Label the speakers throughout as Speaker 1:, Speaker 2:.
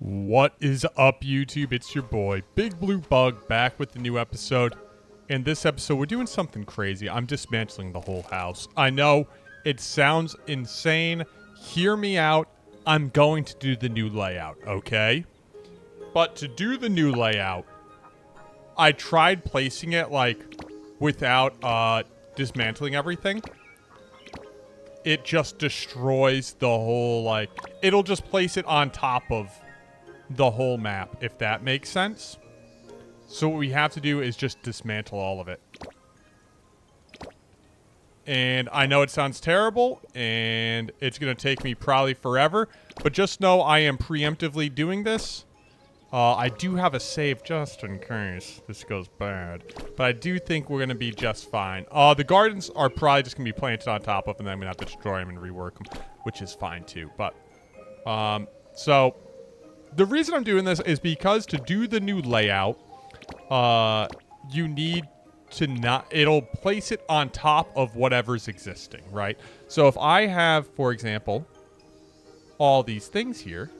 Speaker 1: What is up, YouTube? It's your boy, Big Blue Bug, back with the new episode. In this episode, we're doing something crazy. I'm dismantling the whole house. I know it sounds insane. Hear me out. I'm going to do the new layout, okay? But to do the new layout, I tried placing it, without, dismantling everything. It just destroys the whole, it'll just place it on top of the whole map, if that makes sense. So what we have to do is just dismantle all of it. And I know it sounds terrible, and it's going to take me probably forever, but just know I am preemptively doing this. I do have a save just in case this goes bad, but I do think we're going to be just fine. The gardens are probably just going to be planted on top of, and then I'm going to have to destroy them and rework them, which is fine too. But, so the reason I'm doing this is because to do the new layout, you need to it'll place it on top of whatever's existing, right? So if I have, for example, all these things here.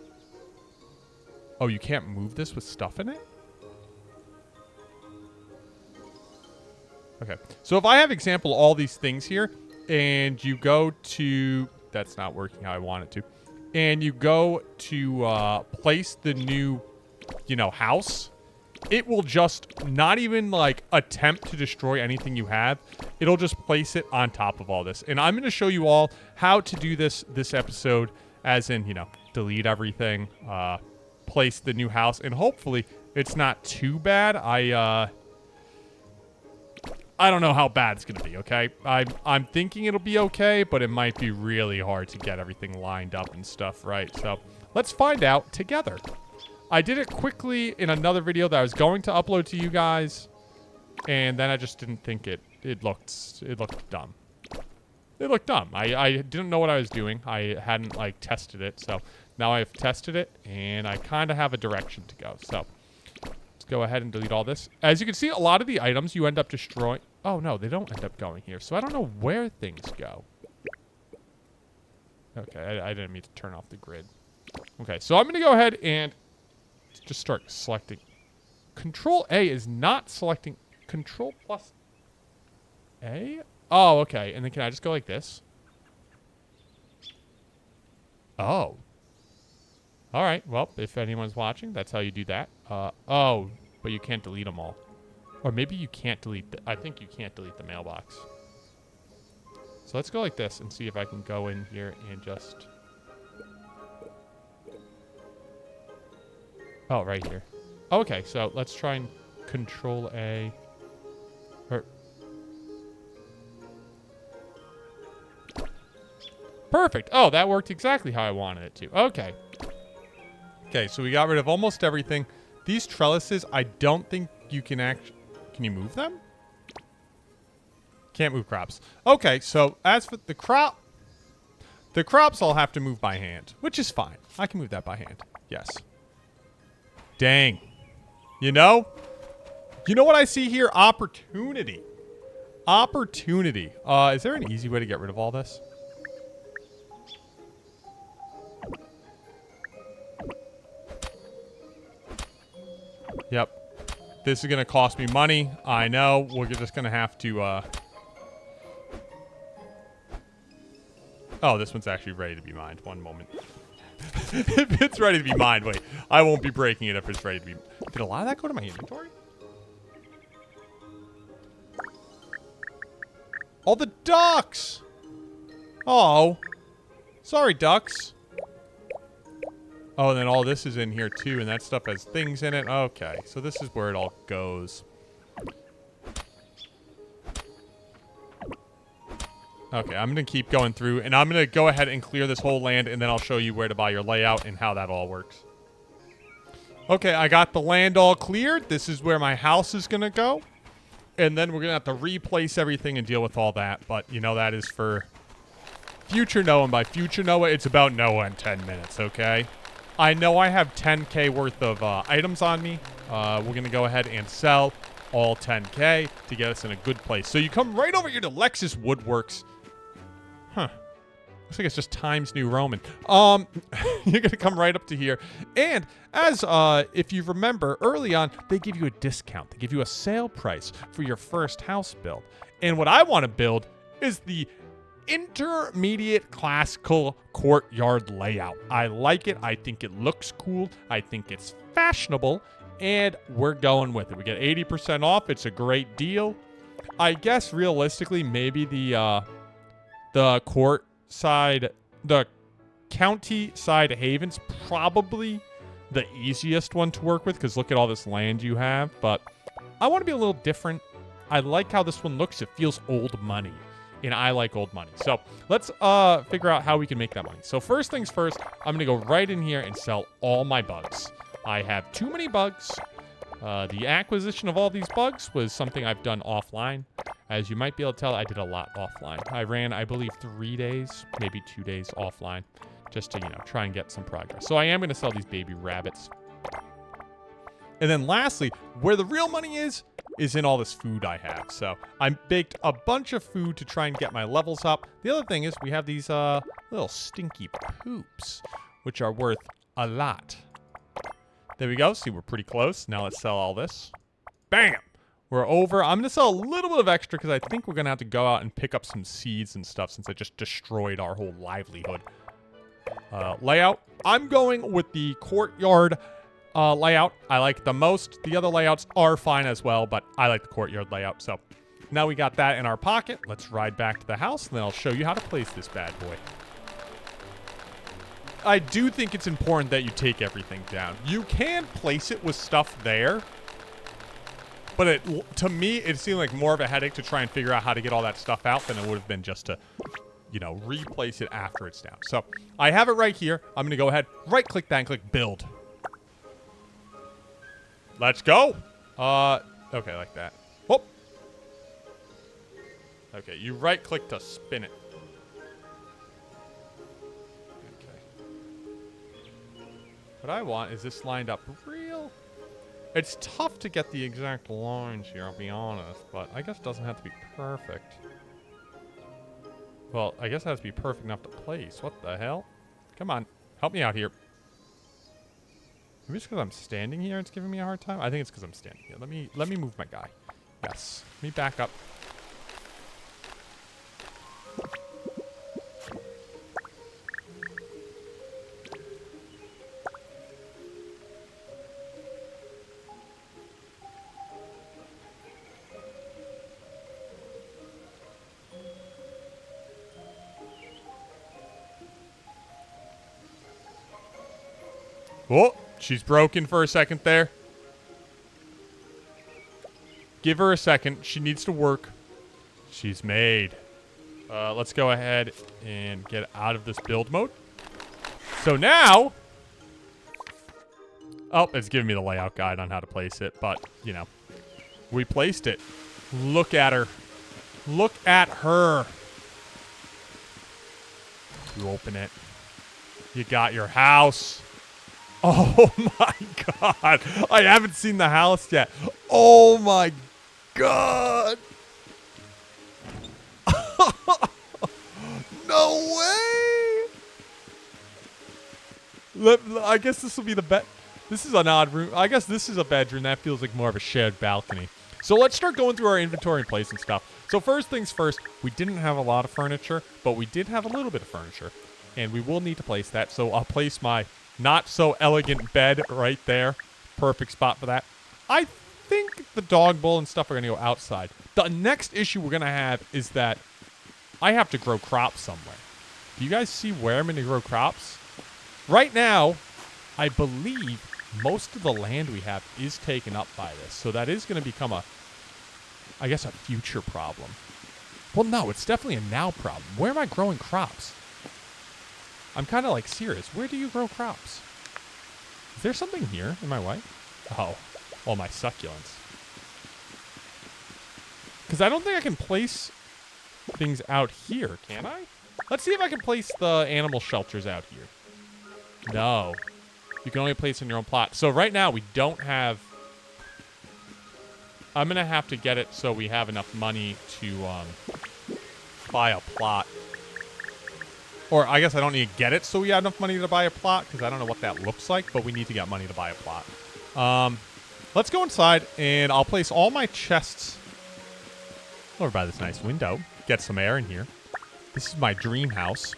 Speaker 1: Oh, you can't move this with stuff in it? Okay. So if I have, example, all these things here, and you go to... That's not working how I want it to. And you go to place the new, house, it will just not even, attempt to destroy anything you have. It'll just place it on top of all this. And I'm going to show you all how to do this episode, as in, delete everything, place the new house, and hopefully it's not too bad. I don't know how bad it's gonna be, okay? I'm thinking it'll be okay, but it might be really hard to get everything lined up and stuff, right? So let's find out together. I did it quickly in another video that I was going to upload to you guys, and then I just didn't think it looked dumb. It looked dumb. I didn't know what I was doing. I hadn't, tested it, so now I've tested it, and I kind of have a direction to go. So let's go ahead and delete all this. As you can see, a lot of the items you end up destroying... Oh, no, they don't end up going here, so I don't know where things go. Okay, I didn't mean to turn off the grid. Okay, so I'm going to go ahead and just start selecting. Control A is not selecting. Control plus A? Oh, okay. And then can I just go like this? Oh. All right. Well, if anyone's watching, that's how you do that. Oh, but you can't delete them all. Or maybe you can't delete I think you can't delete the mailbox. So let's go like this and see if I can go in here and just... Oh, right here. Okay, so let's try and Control A. Perfect. Oh, that worked exactly how I wanted it to. Okay. Okay, so we got rid of almost everything. These trellises, I don't think you can actually... Can you move them? Can't move crops. Okay, so as for the crops I'll have to move by hand, which is fine. I can move that by hand. Yes. Dang. You know what I see here? Opportunity. Opportunity. Is there an easy way to get rid of all this? Yep. This is going to cost me money. I know. We're just going to have to, Oh, this one's actually ready to be mined. One moment. If it's ready to be mined, wait. I won't be breaking it if it's ready to be... Did a lot of that go to my inventory? All the ducks! Oh. Sorry, ducks. Oh, and then all this is in here, too, and that stuff has things in it. Okay, so this is where it all goes. Okay, I'm going to keep going through, and I'm going to go ahead and clear this whole land, and then I'll show you where to buy your layout and how that all works. Okay, I got the land all cleared. This is where my house is going to go. And then we're going to have to replace everything and deal with all that. But, that is for future Noah. And by future Noah, it's about Noah in 10 minutes, okay? I know I have 10K worth of items on me. We're going to go ahead and sell all 10K to get us in a good place. So you come right over here to Lexus Woodworks. Huh. Looks like it's just Times New Roman. You're gonna come right up to here, and as if you remember early on, they give you a discount. They give you a sale price for your first house build. And what I want to build is the intermediate classical courtyard layout. I like it. I think it looks cool. I think it's fashionable, and we're going with it. We get 80% off. It's a great deal. I guess realistically, maybe the court side, the county side Haven's probably the easiest one to work with, because look at all this land you have. But I want to be a little different. I like how this one looks. It feels old money, and I like old money. So let's figure out how we can make that money. So first things first, I'm gonna go right in here and sell all my bugs. I have too many bugs. The acquisition of all these bugs was something I've done offline. As you might be able to tell, I did a lot offline. I ran, I believe, 3 days, maybe 2 days offline, just to, try and get some progress. So I am going to sell these baby rabbits. And then lastly, where the real money is in all this food I have. So I baked a bunch of food to try and get my levels up. The other thing is we have these little stinky poops, which are worth a lot. There we go. See, we're pretty close. Now let's sell all this. Bam! We're over. I'm going to sell a little bit of extra because I think we're going to have to go out and pick up some seeds and stuff since I just destroyed our whole livelihood. Layout. I'm going with the courtyard layout. I like it the most. The other layouts are fine as well, but I like the courtyard layout. So now we got that in our pocket. Let's ride back to the house, and then I'll show you how to place this bad boy. I do think it's important that you take everything down. You can place it with stuff there, but to me, it seemed like more of a headache to try and figure out how to get all that stuff out than it would have been just to, replace it after it's down. So I have it right here. I'm going to go ahead, right-click that and click Build. Let's go. Okay, like that. Whoop. Okay, you right-click to spin it. What I want is this lined up real. It's tough to get the exact lines here, I'll be honest, but I guess it doesn't have to be perfect. Well, I guess it has to be perfect enough to place. What the hell? Come on, help me out here. Maybe it's because I'm standing here it's giving me a hard time? I think it's because I'm standing here. Let me move my guy. Yes, let me back up. Oh, she's broken for a second there. Give her a second. She needs to work. She's made. Let's go ahead and get out of this build mode. So now... Oh, it's giving me the layout guide on how to place it, but, we placed it. Look at her. Look at her. You open it. You got your house. Oh my god. I haven't seen the house yet. Oh my god. No way. I guess this will be the bed. This is an odd room. I guess this is a bedroom. That feels like more of a shared balcony. So let's start going through our inventory and placing stuff. So first things first, we didn't have a lot of furniture, but we did have a little bit of furniture. And we will need to place that. So I'll place my not so elegant bed right there. Perfect spot for that. I think the dog bowl and stuff are going to go outside. The next issue we're going to have is that I have to grow crops somewhere. Do you guys see where I'm going to grow crops? Right now, I believe most of the land we have is taken up by this. So that is going to become I guess a future problem. Well, no, it's definitely a now problem. Where am I growing crops? I'm kind of serious. Where do you grow crops? Is there something here in my way? Oh, all my succulents. Because I don't think I can place things out here, can I? Let's see if I can place the animal shelters out here. No. You can only place in your own plot. So right now we don't have... I'm going to have to get it so we have enough money to buy a plot. Or I guess I don't need to get it so we have enough money to buy a plot, because I don't know what that looks like, but we need to get money to buy a plot. Let's go inside, and I'll place all my chests over by this nice window. Get some air in here. This is my dream house.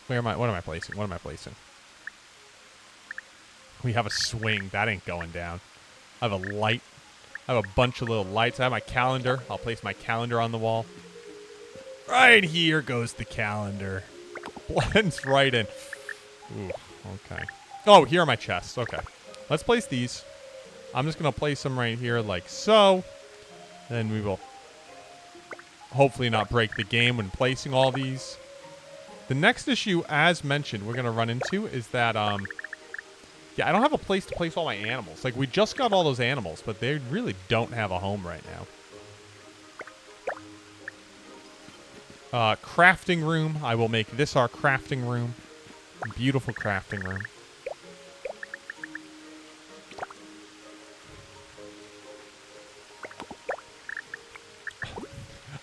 Speaker 1: What am I placing? What am I placing? We have a swing. That ain't going down. I have a light. I have a bunch of little lights. I have my calendar. I'll place my calendar on the wall. Right here goes the calendar. Blends right in. Ooh, okay. Oh, here are my chests. Okay. Let's place these. I'm just going to place them right here like so. Then we will hopefully not break the game when placing all these. The next issue, as mentioned, we're going to run into is that, yeah, I don't have a place to place all my animals. Like, we just got all those animals, but they really don't have a home right now. Crafting room. I will make this our crafting room. Beautiful crafting room.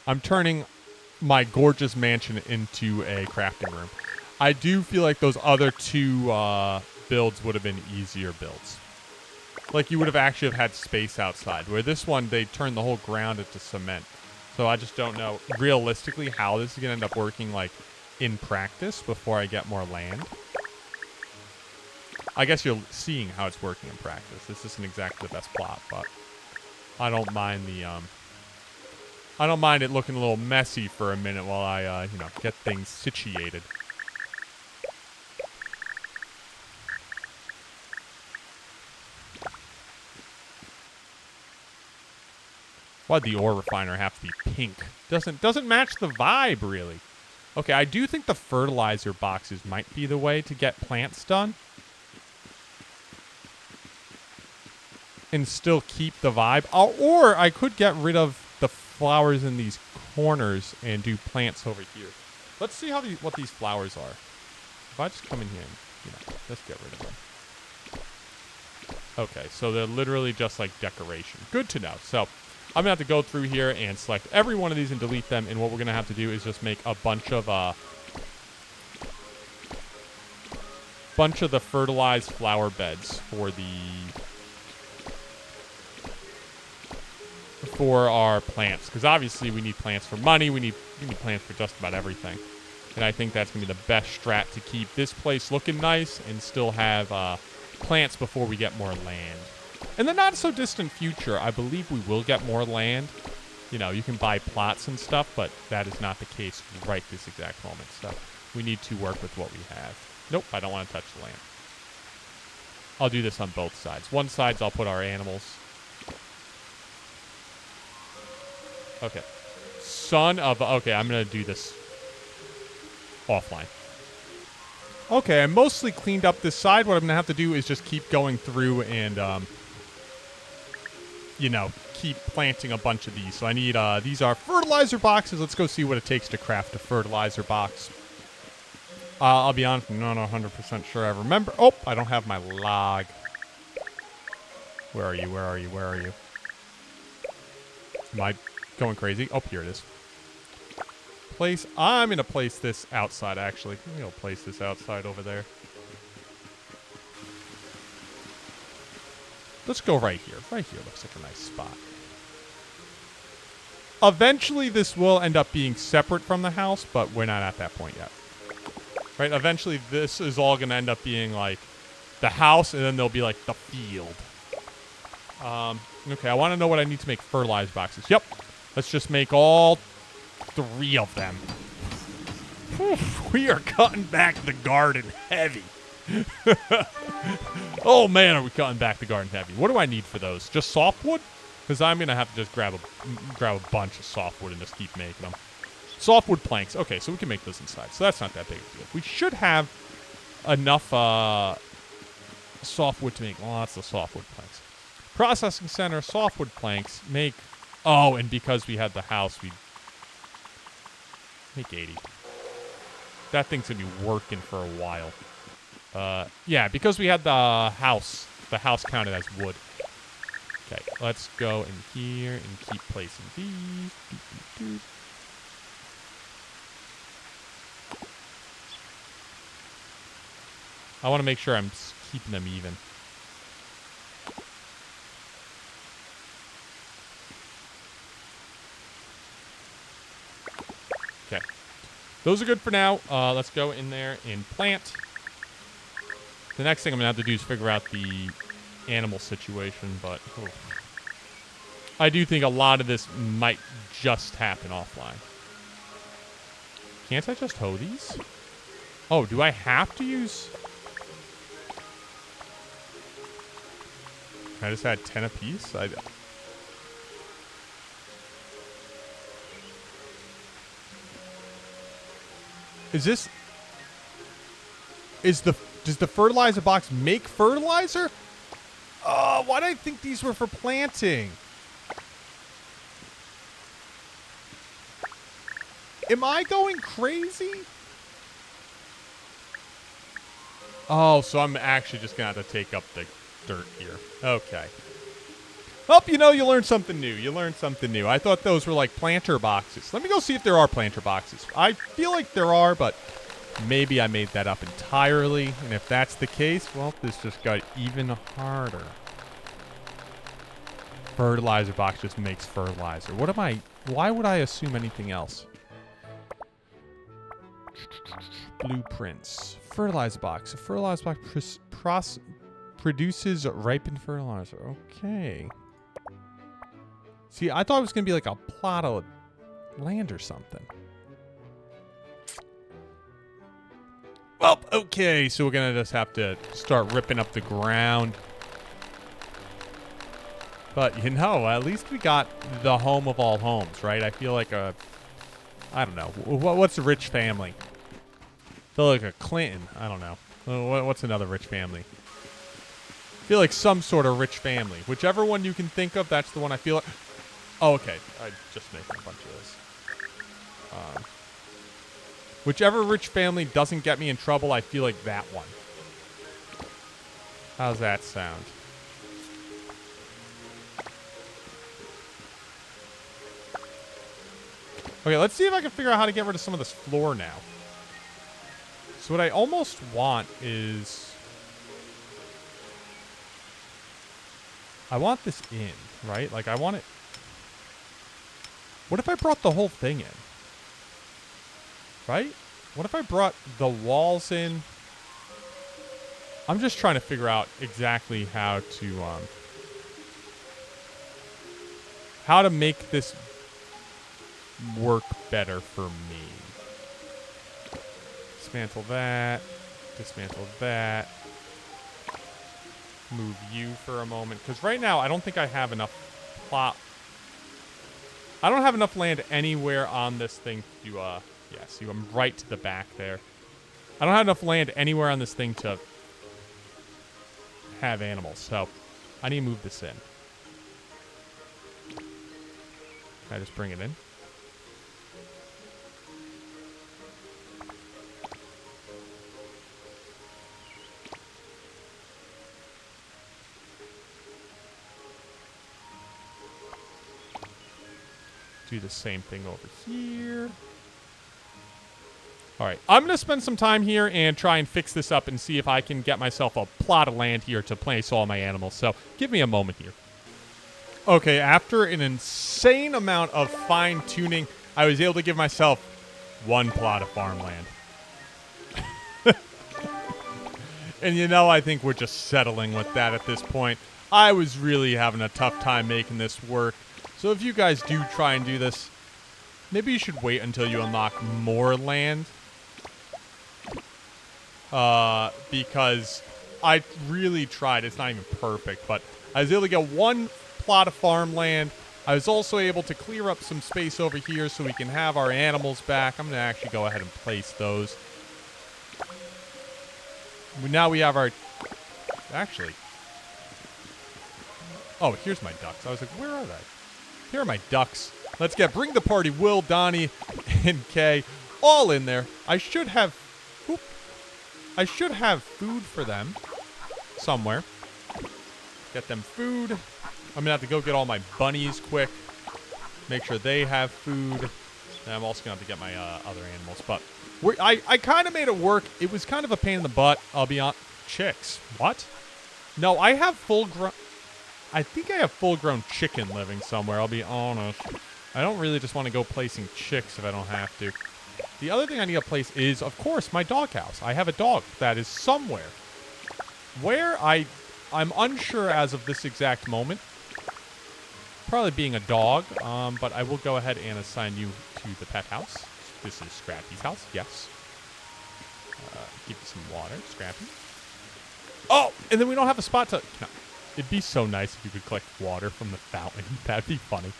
Speaker 1: I'm turning my gorgeous mansion into a crafting room. I do feel like those other two builds would have been easier builds. Like, you would have actually have had space outside. Where this one, they turned the whole ground into cement. So I just don't know realistically how this is going to end up working, like, in practice before I get more land. I guess you're seeing how it's working in practice. This isn't exactly the best plot, but I don't mind the, I don't mind it looking a little messy for a minute while I, you know, get things situated. Why'd the ore refiner have to be pink? Doesn't match the vibe, really. Okay, I do think the fertilizer boxes might be the way to get plants done. And still keep the vibe. Or I could get rid of the flowers in these corners and do plants over here. Let's see what these flowers are. If I just come in here and, you know, let's get rid of them. Okay, so they're literally just like decoration. Good to know. So I'm going to have to go through here and select every one of these and delete them. And what we're going to have to do is just make a bunch of the fertilized flower beds for our plants. Because obviously we need plants for money. We need plants for just about everything. And I think that's going to be the best strat to keep this place looking nice and still have plants before we get more land. In the not-so-distant future, I believe we will get more land. You know, you can buy plots and stuff, but that is not the case right this exact moment. So we need to work with what we have. Nope, I don't want to touch the land. I'll do this on both sides. One side, I'll put our animals. Okay. Okay, I'm going to do this offline. Okay, I mostly cleaned up this side. What I'm going to have to do is just keep going through and, you know, keep planting a bunch of these. So I need, these are fertilizer boxes. Let's go see what it takes to craft a fertilizer box. I'll be honest, I'm not 100% sure I remember. Oh, I don't have my log. Where are you? Where are you? Where are you? Am I going crazy? Oh, here it is. I'm going to place this outside, actually. I'm going to place this outside over there. Let's go right here. Right here looks like a nice spot. Eventually, this will end up being separate from the house, but we're not at that point yet. Right? Eventually, this is all going to end up being, like, the house, and then there'll be, like, the field. Okay, I want to know what I need to make fertilizer boxes. Yep. Let's just make all 3 of them. Whew, we are cutting back the garden heavy. Oh, man, are we cutting back the garden heavy. What do I need for those? Just softwood? Because I'm going to have to just grab a bunch of softwood and just keep making them. Softwood planks. Okay, so we can make those inside. So that's not that big of a deal. We should have enough softwood to make lots of softwood planks. Processing center, softwood planks, make... Oh, and because we had the house, we make 80. That thing's going to be working for a while. Yeah, because we had the house counted as wood. Okay, let's go in here and keep placing these. Doot. I want to make sure I'm keeping them even. Okay. Those are good for now. Let's go in there and plant. The next thing I'm going to have to do is figure out the animal situation, but I do think a lot of this might just happen offline. Can't I just hoe these? Oh, do I have to use... I just had 10 apiece? Is this... Does the fertilizer box make fertilizer? Why did I think these were for planting? Am I going crazy? Oh, so I'm actually just going to have to take up the dirt here. Okay. Oh, you know, you learned something new. You learned something new. I thought those were like planter boxes. Let me go see if there are planter boxes. I feel like there are, but maybe I made that up entirely. And if that's the case, well, this just got even harder. Fertilizer box just makes fertilizer. Why would I assume anything else? Blueprints. Fertilizer box. A fertilizer box produces ripened fertilizer. Okay. See, I thought it was going to be like a plot of land or something. Well, okay. So we're going to just have to start ripping up the ground. But, you know, at least we got the home of all homes, right? I feel like I don't know. What's a rich family? I feel like a Clinton. I don't know. What's another rich family? I feel like some sort of rich family. Whichever one you can think of, that's the one I feel like. Oh, okay. I just making a bunch of this. Whichever rich family doesn't get me in trouble, I feel like that one. How's that sound? Okay, let's see if I can figure out how to get rid of some of this floor now. So what I almost want is... I want this in, right? Like, I want it... What if I brought the whole thing in? Right? What if I brought the walls in? I'm just trying to figure out exactly how to make this work better for me. Dismantle that. Dismantle that. Move you for a moment. Because right now, I don't think I have enough plot. I don't have enough land anywhere on this thing to, yeah, see, I'm right to the back there. I don't have enough land anywhere on this thing to have animals. So, I need to move this in. Can I just bring it in? Do the same thing over here. All right, I'm going to spend some time here and try and fix this up and see if I can get myself a plot of land here to place all my animals. So give me a moment here. Okay, after an insane amount of fine-tuning, I was able to give myself one plot of farmland. And you know, I think we're just settling with that at this point. I was really having a tough time making this work. So if you guys do try and do this, maybe you should wait until you unlock more land. Because I really tried. It's not even perfect, but I was able to get one plot of farmland. I was also able to clear up some space over here so we can have our animals back. I'm going to actually go ahead and place those. Now we have our... Actually... Oh, here's my ducks. I was like, where are they? Here are my ducks. Let's bring the party. Will, Donnie, and Kay all in there. I should have food for them somewhere. Get them food. I'm going to have to go get all my bunnies quick. Make sure they have food. And I'm also going to have to get my other animals. But I kind of made it work. It was kind of a pain in the butt. I'll be honest. Chicks. What? No, I have full-grown... I think I have full-grown chicken living somewhere, I'll be honest. I don't really just want to go placing chicks if I don't have to. The other thing I need to place is, of course, my doghouse. I have a dog that is somewhere. Where? I'm unsure as of this exact moment. Probably being a dog, but I will go ahead and assign you to the pet house. This is Scrappy's house, yes. Give you some water, Scrappy. Oh, and then we don't have a spot to... No. It'd be so nice if you could collect water from the fountain. That'd be funny.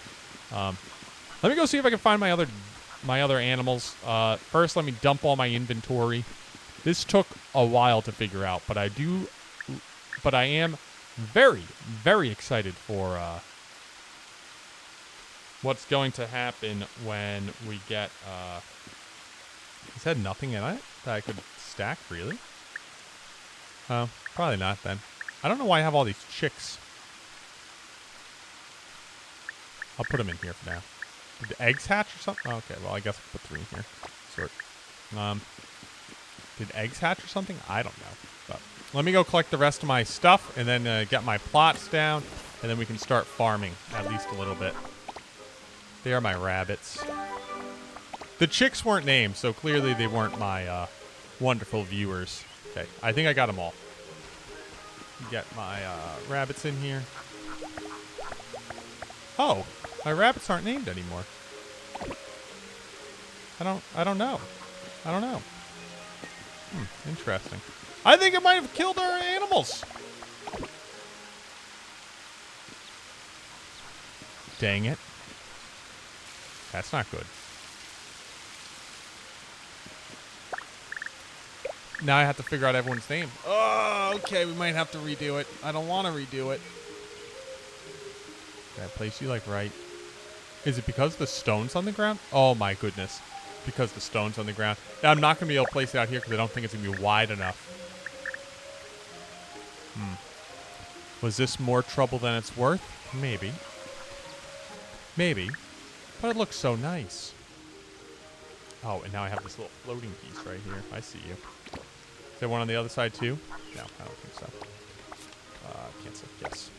Speaker 1: Let me go see if I can find my other animals. First, let me dump all my inventory. This took a while to figure out, but I am very, very excited for what's going to happen when we get... Is that nothing in it that I could stack, really? Oh, probably not then. I don't know why I have all these chicks. I'll put them in here for now. Did the eggs hatch or something? Oh, okay, well, I guess I'll put 3 in here. Sort. Did eggs hatch or something? I don't know. But let me go collect the rest of my stuff and then get my plots down, and then we can start farming at least a little bit. They are my rabbits. The chicks weren't named, so clearly they weren't my wonderful viewers. Okay, I think I got them all. Get my rabbits in here. Oh, my rabbits aren't named anymore. I don't know. Interesting. I think it might have killed our animals. Dang it. That's not good. Now I have to figure out everyone's name. Oh, okay. We might have to redo it. I don't want to redo it. Did I place you, like, right? Is it because the stone's on the ground? Oh, my goodness. Because the stone's on the ground. I'm not going to be able to place it out here because I don't think it's going to be wide enough. Was this more trouble than it's worth? Maybe. Maybe. But it looks so nice. Oh, and now I have this little floating piece right here. I see you. Is there one on the other side, too? No, I don't think so. Cancel. Yes.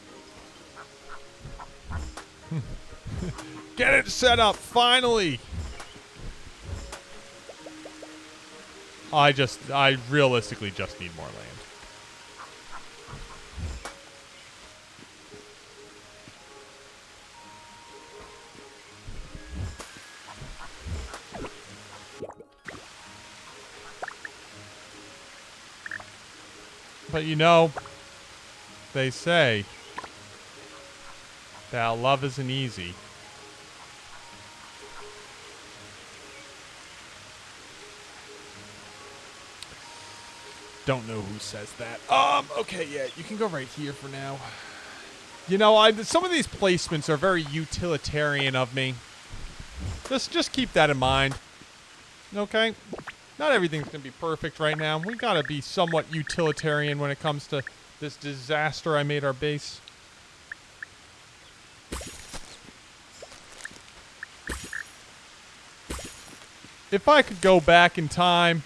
Speaker 1: Get it set up, finally! I realistically just need more land. But you know, they say that love isn't easy. Don't know who says that. Okay, yeah, you can go right here for now. You know, some of these placements are very utilitarian of me. Just keep that in mind. Okay? Not everything's going to be perfect right now. We got to be somewhat utilitarian when it comes to this disaster I made our base. If I could go back in time,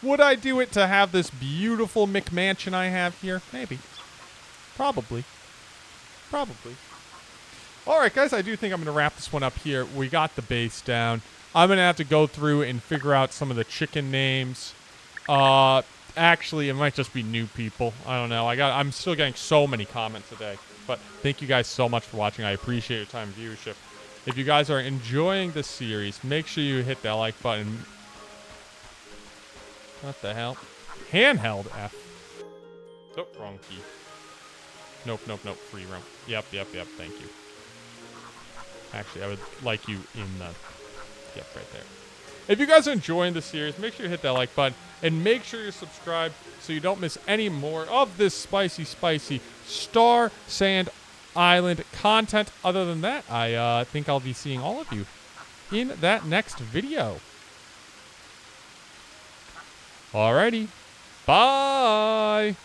Speaker 1: would I do it to have this beautiful McMansion I have here? Maybe. Probably. Probably. Alright, guys, I do think I'm going to wrap this one up here. We got the base down. I'm going to have to go through and figure out some of the chicken names. Actually, it might just be new people. I don't know. I'm still getting so many comments today. But thank you guys so much for watching. I appreciate your time and viewership. If you guys are enjoying this series, make sure you hit that like button. What the hell? Handheld F. Oh, wrong key. Nope. Free roam. Yep. Thank you. Actually, I would like you in the... Yep, right there. If you guys are enjoying the series, make sure you hit that like button. And make sure you're subscribed so you don't miss any more of this spicy Starsand Island content. Other than that, I think I'll be seeing all of you in that next video. Alrighty. Bye.